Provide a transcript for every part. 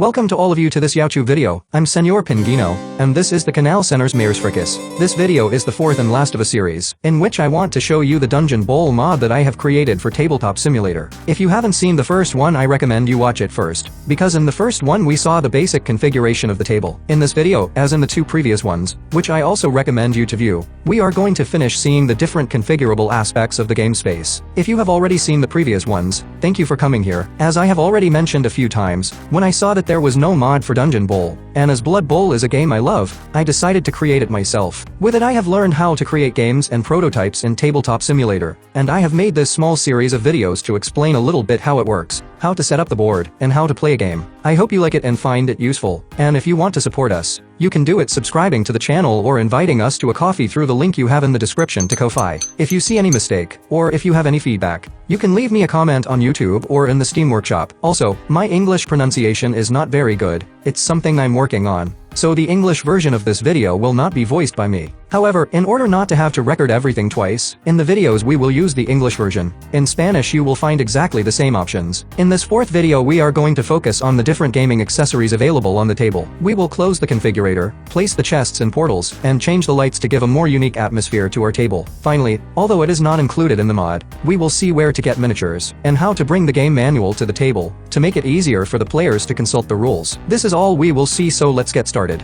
Welcome to all of you to this YouTube video. I'm Señor Pinguino, and this is the canal Señores Frikis. This video is the fourth and last of a series, in which I want to show you the Dungeon Bowl mod that I have created for Tabletop Simulator. If you haven't seen the first one, I recommend you watch it first, because in the first one we saw the basic configuration of the table. In this video, as in the two previous ones, which I also recommend you to view, we are going to finish seeing the different configurable aspects of the game space. If you have already seen the previous ones, thank you for coming here. As I have already mentioned a few times, when I saw that there was no mod for Dungeon Bowl, and as Blood Bowl is a game I love, I decided to create it myself. With it I have learned how to create games and prototypes in Tabletop Simulator, and I have made this small series of videos to explain a little bit how it works, how to set up the board, and how to play a game. I hope you like it and find it useful, and if you want to support us, you can do it subscribing to the channel or inviting us to a coffee through the link you have in the description to Ko-Fi. If you see any mistake, or if you have any feedback, you can leave me a comment on YouTube or in the Steam Workshop. Also, my English pronunciation is not very good, it's something I'm working on, so the English version of this video will not be voiced by me. However, in order not to have to record everything twice, in the videos we will use the English version. In Spanish you will find exactly the same options. In this fourth video we are going to focus on the different gaming accessories available on the table. We will close the configurator, place the chests and portals, and change the lights to give a more unique atmosphere to our table. Finally, although it is not included in the mod, we will see where to get miniatures, and how to bring the game manual to the table, to make it easier for the players to consult the rules. This is all we will see, so let's get started.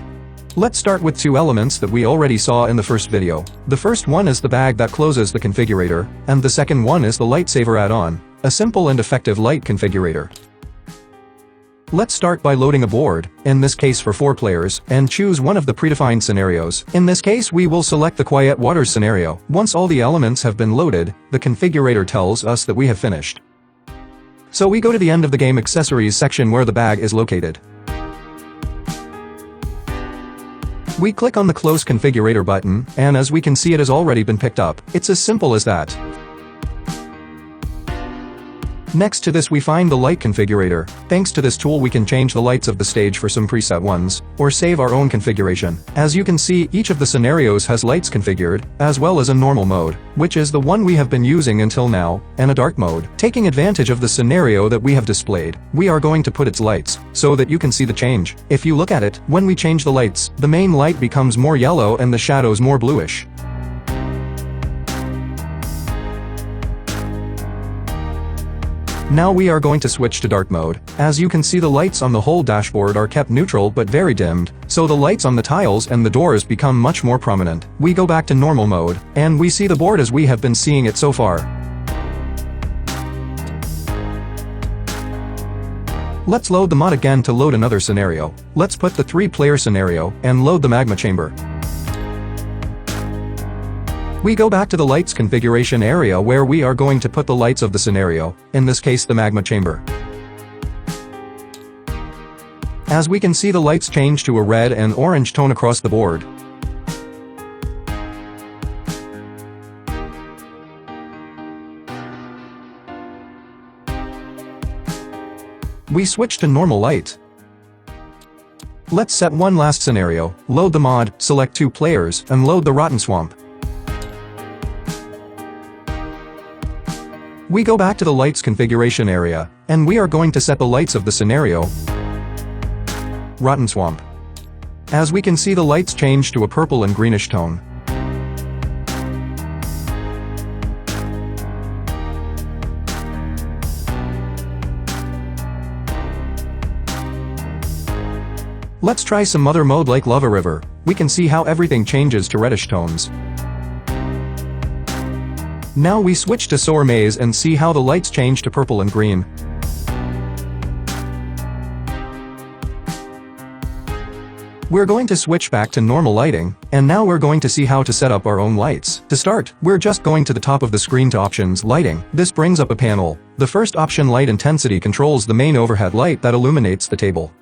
Let's start with two elements that we already saw in the first video. The first one is the bag that closes the configurator, and the second one is the lightsaber add-on, a simple and effective light configurator. Let's start by loading a board, in this case for 4 players, and choose one of the predefined scenarios. In this case we will select the Quiet Waters scenario. Once all the elements have been loaded, the configurator tells us that we have finished. So we go to the end of the game accessories section where the bag is located. We click on the Close Configurator button, and as we can see it has already been picked up. It's as simple as that. Next to this we find the light configurator. Thanks to this tool we can change the lights of the stage for some preset ones, or save our own configuration. As you can see, each of the scenarios has lights configured, as well as a normal mode, which is the one we have been using until now, and a dark mode. Taking advantage of the scenario that we have displayed, we are going to put its lights, so that you can see the change. If you look at it, when we change the lights, the main light becomes more yellow and the shadows more bluish. Now we are going to switch to dark mode. As you can see, the lights on the whole dashboard are kept neutral but very dimmed, so the lights on the tiles and the doors become much more prominent. We go back to normal mode, and we see the board as we have been seeing it so far. Let's load the mod again to load another scenario. Let's put the 3-player scenario, and load the magma chamber. We go back to the lights configuration area where we are going to put the lights of the scenario, in this case the magma chamber. As we can see, the lights change to a red and orange tone across the board. We switch to normal light. Let's set one last scenario, load the mod, select 2 players, and load the Rotten Swamp. We go back to the lights configuration area, and we are going to set the lights of the scenario, Rotten Swamp. As we can see, the lights change to a purple and greenish tone. Let's try some other mode like Lava River. We can see how everything changes to reddish tones. Now we switch to Sour Maze and see how the lights change to purple and green. We're going to switch back to normal lighting, and now we're going to see how to set up our own lights. To start, we're just going to the top of the screen to Options, Lighting. This brings up a panel. The first option, Light Intensity, controls the main overhead light that illuminates the table.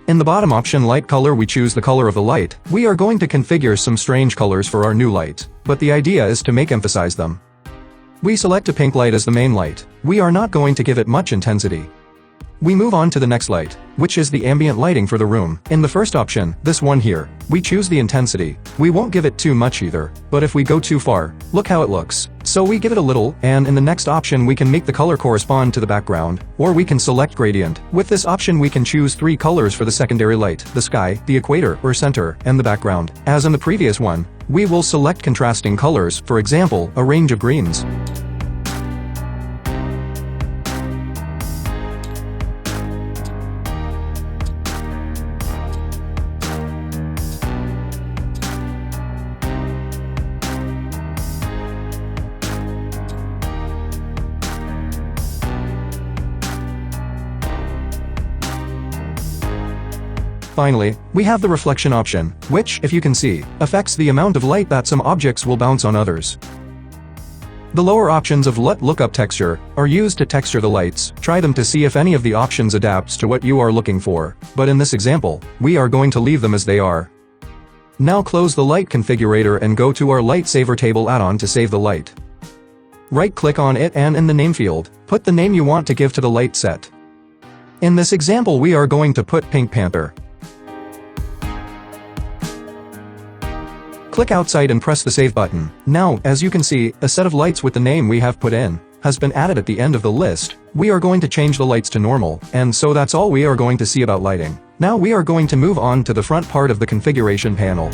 In the bottom option, Light Color, we choose the color of the light. We are going to configure some strange colors for our new light, but the idea is to emphasize them. We select a pink light as the main light. We are not going to give it much intensity. We move on to the next light, which is the ambient lighting for the room. In the first option, this one here, we choose the intensity. We won't give it too much either, but if we go too far, look how it looks. So we give it a little, and in the next option we can make the color correspond to the background, or we can select gradient. With this option we can choose 3 colors for the secondary light, the sky, the equator or center, and the background. As in the previous one, we will select contrasting colors, for example, a range of greens. Finally, we have the reflection option, which, if you can see, affects the amount of light that some objects will bounce on others. The lower options of lookup texture are used to texture the lights. Try them to see if any of the options adapts to what you are looking for, but in this example, we are going to leave them as they are. Now close the light configurator and go to our lightsaver table add-on to save the light. Right-click on it and in the name field, put the name you want to give to the light set. In this example we are going to put Pink Panther. Click outside and press the save button. Now, as you can see, a set of lights with the name we have put in has been added at the end of the list. We are going to change the lights to normal, and so that's all we are going to see about lighting. Now we are going to move on to the front part of the configuration panel.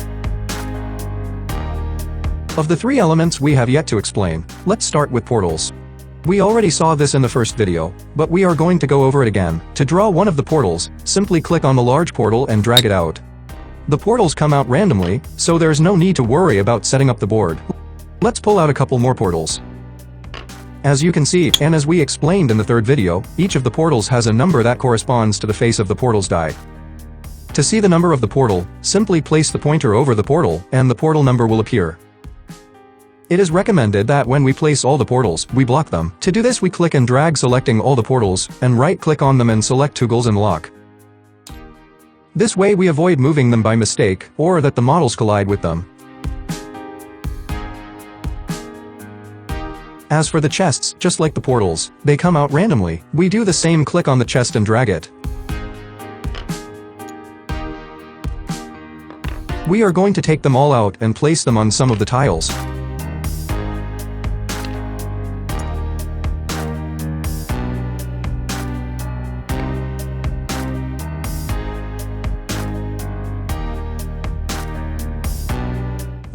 Of the 3 elements we have yet to explain, let's start with portals. We already saw this in the first video, but we are going to go over it again. To draw one of the portals, simply click on the large portal and drag it out. The portals come out randomly, so there's no need to worry about setting up the board. Let's pull out a couple more portals. As you can see, and as we explained in the 3rd video, each of the portals has a number that corresponds to the face of the portal's die. To see the number of the portal, simply place the pointer over the portal, and the portal number will appear. It is recommended that when we place all the portals, we block them. To do this we click and drag selecting all the portals, and right-click on them and select Toggles and Lock. This way we avoid moving them by mistake, or that the models collide with them. As for the chests, just like the portals, they come out randomly. We do the same, click on the chest and drag it. We are going to take them all out and place them on some of the tiles.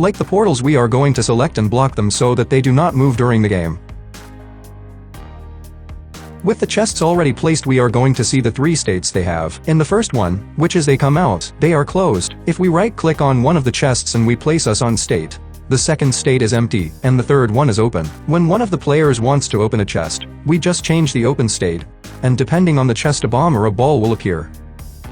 Like the portals we are going to select and block them so that they do not move during the game. With the chests already placed we are going to see the 3 states they have. In the first one, which is they come out, they are closed. If we right-click on one of the chests and we place us on state, the second state is empty, and the third one is open. When one of the players wants to open a chest, we just change the open state, and depending on the chest a bomb or a ball will appear.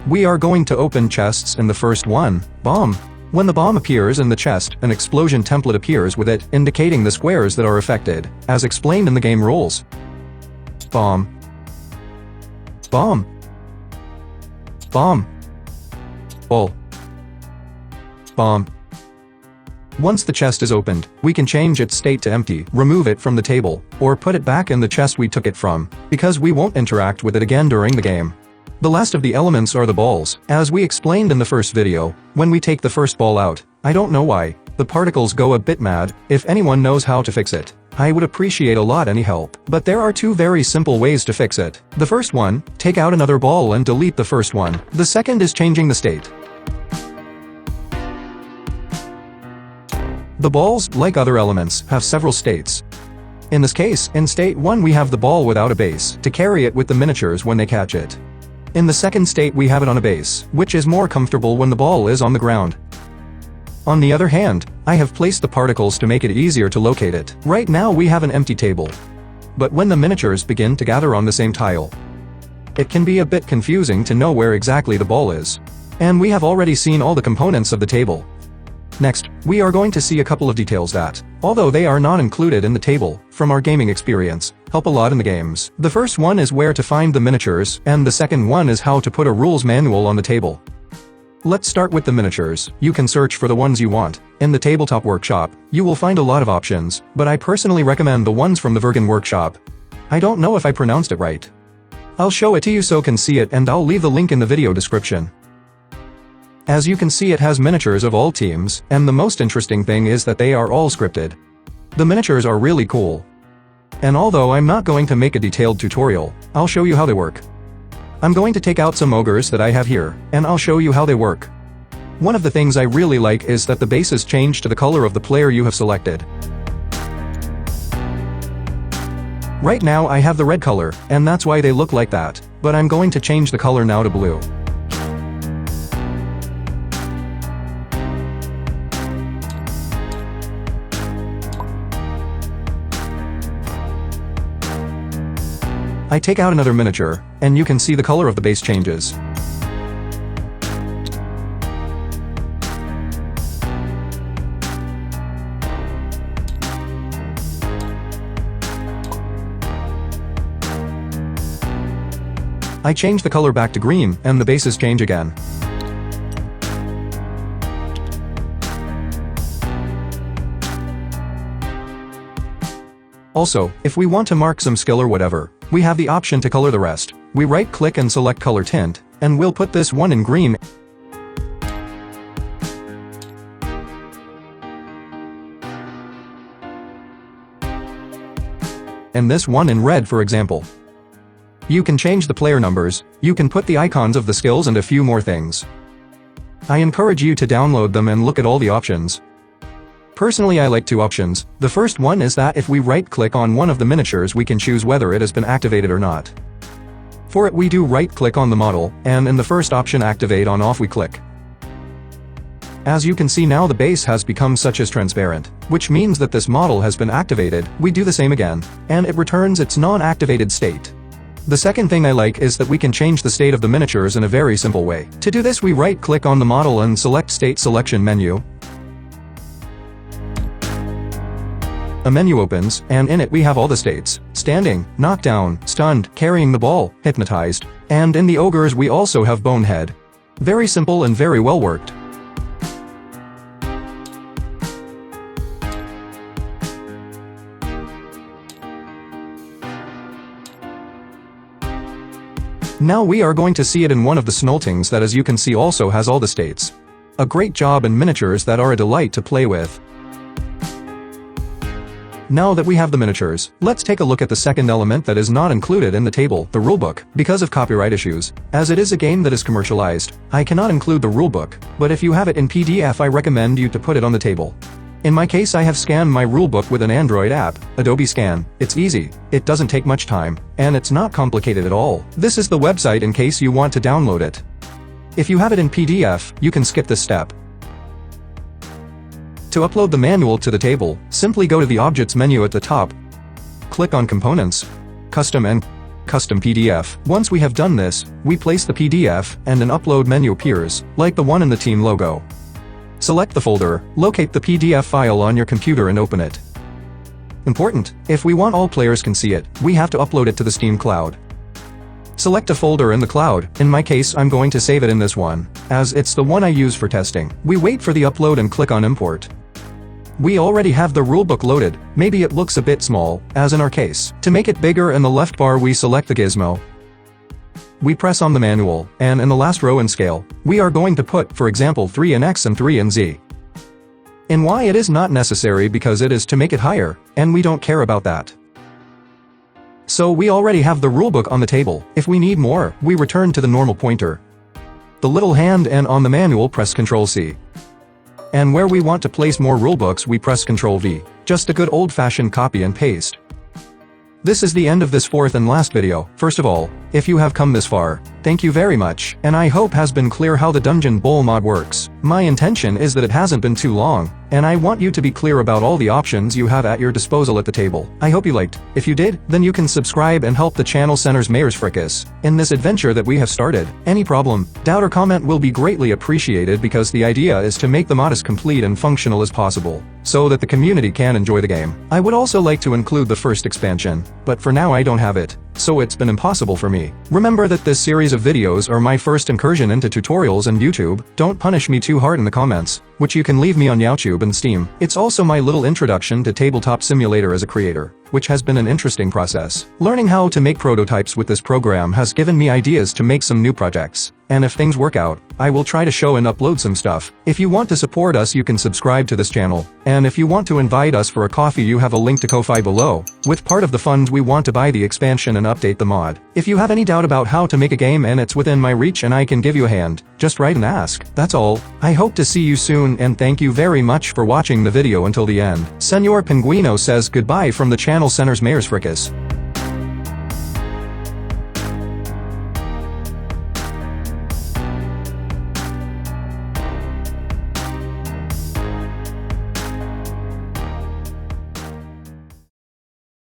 We are going to open chests in the first one, bomb. When the bomb appears in the chest, an explosion template appears with it, indicating the squares that are affected, as explained in the game rules. Bomb. Bomb. Bomb. Ball. Bomb. Once the chest is opened, we can change its state to empty, remove it from the table, or put it back in the chest we took it from, because we won't interact with it again during the game. The last of the elements are the balls. As we explained in the first video, when we take the first ball out, I don't know why, the particles go a bit mad. If anyone knows how to fix it, I would appreciate a lot any help. But there are 2 very simple ways to fix it. The first one, take out another ball and delete the first one. The second is changing the state. The balls, like other elements, have several states. In this case, in state 1 we have the ball without a base, to carry it with the miniatures when they catch it. In the second state we have it on a base, which is more comfortable when the ball is on the ground. On the other hand, I have placed the particles to make it easier to locate it. Right now we have an empty table. But when the miniatures begin to gather on the same tile, it can be a bit confusing to know where exactly the ball is. And we have already seen all the components of the table. Next, we are going to see a couple of details that, although they are not included in the table, from our gaming experience, help a lot in the games. The first one is where to find the miniatures, and the second one is how to put a rules manual on the table. Let's start with the miniatures. You can search for the ones you want. In the Tabletop Workshop, you will find a lot of options, but I personally recommend the ones from the Virgin Workshop. I don't know if I pronounced it right. I'll show it to you so can see it, and I'll leave the link in the video description. As you can see it has miniatures of all teams, and the most interesting thing is that they are all scripted. The miniatures are really cool. And although I'm not going to make a detailed tutorial, I'll show you how they work. I'm going to take out some ogres that I have here, and I'll show you how they work. One of the things I really like is that the bases change to the color of the player you have selected. Right now I have the red color, and that's why they look like that, but I'm going to change the color now to blue. I take out another miniature, and you can see the color of the base changes. I change the color back to green, and the bases change again. Also, if we want to mark some skill or whatever, we have the option to color the rest. We right-click and select color tint, and we'll put this one in green. And this one in red, for example. You can change the player numbers, you can put the icons of the skills and a few more things. I encourage you to download them and look at all the options. Personally, I like two options. The first one is that if we right-click on one of the miniatures, we can choose whether it has been activated or not. For it, we do right-click on the model, and in the first option, activate on off, we click. As you can see now, the base has become such as transparent, which means that this model has been activated. We do the same again, and it returns its non-activated state. The second thing I like is that we can change the state of the miniatures in a very simple way. To do this, we right-click on the model and select State Selection menu. A menu opens, and in it we have all the states: standing, knockdown, stunned, carrying the ball, hypnotized. And in the ogres we also have bonehead. Very simple and very well worked. Now we are going to see it in one of the Snoltings that, as you can see, also has all the states. A great job in miniatures that are a delight to play with. Now that we have the miniatures, let's take a look at the second element that is not included in the table, the rulebook. Because of copyright issues, as it is a game that is commercialized, I cannot include the rulebook, but if you have it in PDF, I recommend you to put it on the table. In my case, I have scanned my rulebook with an Android app, Adobe Scan. It's easy, it doesn't take much time, and it's not complicated at all. This is the website in case you want to download it. If you have it in PDF, you can skip this step. To upload the manual to the table, simply go to the Objects menu at the top, click on Components, Custom and Custom PDF. Once we have done this, we place the PDF, and an upload menu appears, like the one in the team logo. Select the folder, locate the PDF file on your computer and open it. Important: if we want all players can see it, we have to upload it to the Steam cloud. Select a folder in the cloud. In my case, I'm going to save it in this one, as it's the one I use for testing. We wait for the upload and click on Import. We already have the rulebook loaded. Maybe it looks a bit small, as in our case. To make it bigger, in the left bar we select the gizmo. We press on the manual, and in the last row in scale, we are going to put, for example, 3 in X and 3 in Z. In Y it is not necessary because it is to make it higher, and we don't care about that. So we already have the rulebook on the table. If we need more, we return to the normal pointer, the little hand, and on the manual press Ctrl C. And where we want to place more rulebooks, we press Ctrl V. Just a good old-fashioned copy and paste. This is the end of this fourth and last video. First of all, if you have come this far, thank you very much, and I hope has been clear how the Dungeon Bowl mod works. My intention is that it hasn't been too long, and I want you to be clear about all the options you have at your disposal at the table. I hope you liked. If you did, then you can subscribe and help the channel Señores Frikis in this adventure that we have started. Any problem, doubt or comment will be greatly appreciated, because the idea is to make the mod as complete and functional as possible, so that the community can enjoy the game. I would also like to include the first expansion, but for now I don't have it. so it's been impossible for me. Remember that this series of videos are my first incursion into tutorials and YouTube. Don't punish me too hard in the comments, which you can leave me on YouTube and Steam. It's also my little introduction to Tabletop Simulator as a creator, which has been an interesting process. Learning how to make prototypes with this program has given me ideas to make some new projects. And if things work out, I will try to show and upload some stuff. If you want to support us, you can subscribe to this channel. And if you want to invite us for a coffee, you have a link to Ko-Fi below. With part of the funds we want to buy the expansion and update the mod. If you have any doubt about how to make a game and it's within my reach and I can give you a hand, just write and ask. That's all. I hope to see you soon and thank you very much for watching the video until the end. Señor Pinguino says goodbye from the channel Señores Frikis.